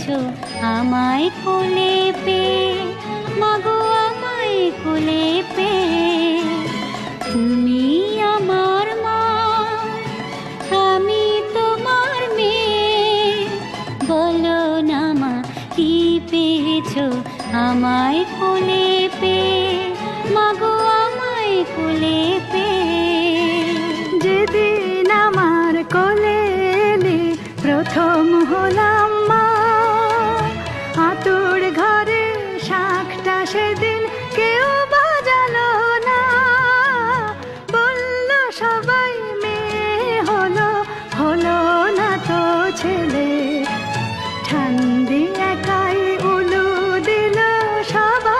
পেয়েছো আমায় কোলে পেয়ে, মাগো আমায় কোলে পেয়ে। তুমি আমার মা, আমি তোমার মেয়ে, বলো না মা কি পেয়েছো আমায় কোলে পেয়ে, মাগো আমায় কোলে পেয়ে। যেদিন আমার কোলে এলে প্রথম হলাম মা, আতুর ঘরে শাঁখটা সেদিন কেউ বাজালো না।